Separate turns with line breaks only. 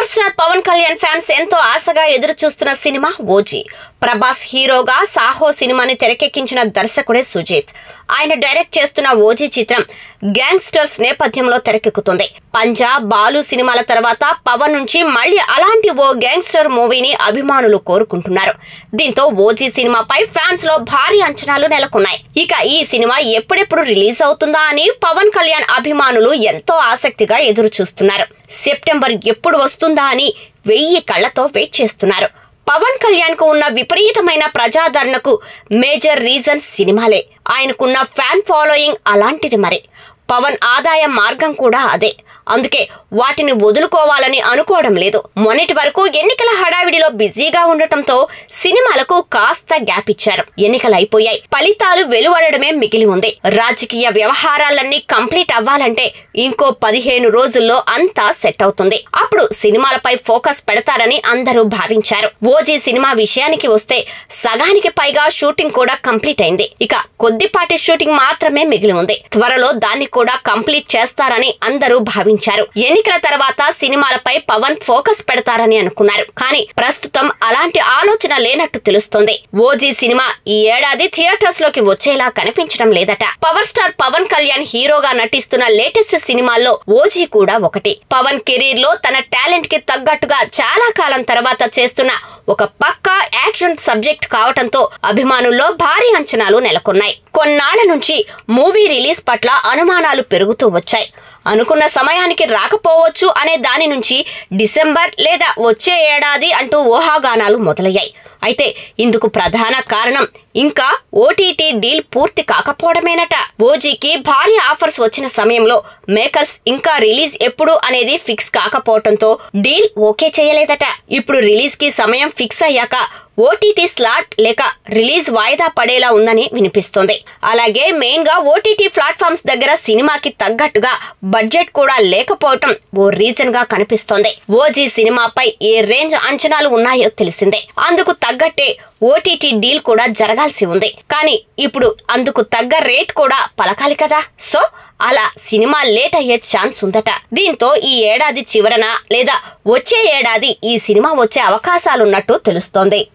Power star Pawan Kalyan fans ఎంతో ఆశగా ఎదురు చూస్తున్న సినిమా ఓజీ. ప్రభాస్ హీరోగా సాహో సినిమాని తెరకెక్కించిన దర్శకుడే సుజిత్. ఆయన డైరెక్ట్ చేస్తున్న ఓజీ చిత్రం గ్యాంగ్స్టర్స్ నేపథ్యంలో తెరకెక్కుతుంది. పంజా, బాలు సినిమాల తర్వాత పవన్ నుంచి మళ్లీ అలాంటి ఓ గ్యాంగ్స్టర్ మూవీని అభిమానులు కోరుకుంటున్నారు. దీంతో ఓజీ సినిమాపై ఫ్యాన్స్ లో భారీ అంచనాలు నెలకొన్నాయి. ఇక ఈ సినిమా ఎప్పుడెప్పుడు రిలీజ్ అవుతుందా అని పవన్ కళ్యాణ్ అభిమానులు ఎంతో ఆసక్తిగా ఎదురు చూస్తున్నారు. సెప్టెంబర్ ఎప్పుడు వస్తుందా అని 1000 కళ్లతో వెయిట్ చేస్తున్నారు. పవన్ కళ్యాణ్ కు ఉన్న విపరీతమైన ప్రజాదరణకు మేజర్ రీజన్ సినిమాలే. ఆయనకున్న ఫ్యాన్ ఫాలోయింగ్ అలాంటిది. మరి పవన్ ఆదాయ మార్గం కూడా అదే. అందుకే వాటిని వదులుకోవాలని అనుకోవడం లేదు. మొన్నటి వరకు ఎన్నికల హడావిడిలో బిజీగా ఉండటంతో సినిమాలకు కాస్త గ్యాప్ ఇచ్చారు. ఎన్నికలు అయిపోయాయి, ఫలితాలు వెలువడమే మిగిలి ఉంది. రాజకీయ వ్యవహారాలన్నీ కంప్లీట్ అవ్వాలంటే ఇంకో 15 రోజుల్లో అంతా సెట్ అవుతుంది. అప్పుడు సినిమాలపై ఫోకస్ పెడతారని అందరూ భావించారు. ఓజీ సినిమా విషయానికి వస్తే సగానికి పైగా షూటింగ్ కూడా కంప్లీట్ అయింది. ఇక కొద్దిపాటి షూటింగ్ మాత్రమే మిగిలి ఉంది. త్వరలో దాన్ని కూడా కంప్లీట్ చేస్తారని అందరూ భావించారు. ఎన్నికల తర్వాత సినిమాలపై పవన్ ఫోకస్ పెడతారని అనుకున్నారు. కానీ ప్రస్తుతం అలాంటి ఆలోచన లేనట్టు తెలుస్తోంది. ఓజీ సినిమా ఈ ఏడాది థియేటర్స్ లోకి వచ్చేలా కనిపించడం లేదట. పవర్ స్టార్ పవన్ కళ్యాణ్ హీరోగా నటిస్తున్న లేటెస్ట్ సినిమాల్లో ఓజీ కూడా ఒకటి. పవన్ కెరీర్ లో తన టాలెంట్ కి తగ్గట్టుగా చాలా కాలం తర్వాత చేస్తున్న ఒక పక్కా యాక్షన్ సబ్జెక్ట్ కావటంతో అభిమానుల్లో భారీ అంచనాలు నెలకొన్నాయి. కొన్నాళ్ల నుంచి మూవీ రిలీజ్ పట్ల అనుమానాలు పెరుగుతూ వచ్చాయి. అనుకున్న సమయానికి రాకపోవచ్చు అనే దాని నుంచి డిసెంబర్ లేదా వచ్చే ఏడాది అంటూ ఊహాగానాలు మొదలయ్యాయి. అయితే ఇందుకు ప్రధాన కారణం ఇంకా ఓటీటీ డీల్ పూర్తి కాకపోవడమేనట. ఓజీకి భారీ ఆఫర్స్ వచ్చిన సమయంలో మేకర్స్ ఇంకా రిలీజ్ ఎప్పుడు అనేది ఫిక్స్ కాకపోవడంతో డీల్ ఓకే చేయలేదట. ఇప్పుడు రిలీజ్ కి సమయం ఫిక్స్ అయ్యాక ఓటీటీ స్లాట్ లేక రిలీజ్ వాయిదా పడేలా ఉందని వినిపిస్తోంది. అలాగే మెయిన్ గా ఓటీటీ ప్లాట్ఫామ్స్ దగ్గర సినిమాకి తగ్గట్టుగా బడ్జెట్ కూడా లేకపోవటం ఓ రీజన్ గా కనిపిస్తోంది. ఓజీ సినిమాపై ఏ రేంజ్ అంచనాలు ఉన్నాయో తెలిసిందే. అందుకు తగ్గట్టే ఓటీటీ డీల్ కూడా జరగాల్సి ఉంది. కానీ ఇప్పుడు అందుకు తగ్గ రేట్ కూడా పలకాలి కదా. సో అలా సినిమా లేట్ అయ్యే ఛాన్స్ ఉందట. దీంతో ఈ ఏడాది చివరన లేదా వచ్చే ఏడాది ఈ సినిమా వచ్చే అవకాశాలున్నట్టు తెలుస్తోంది.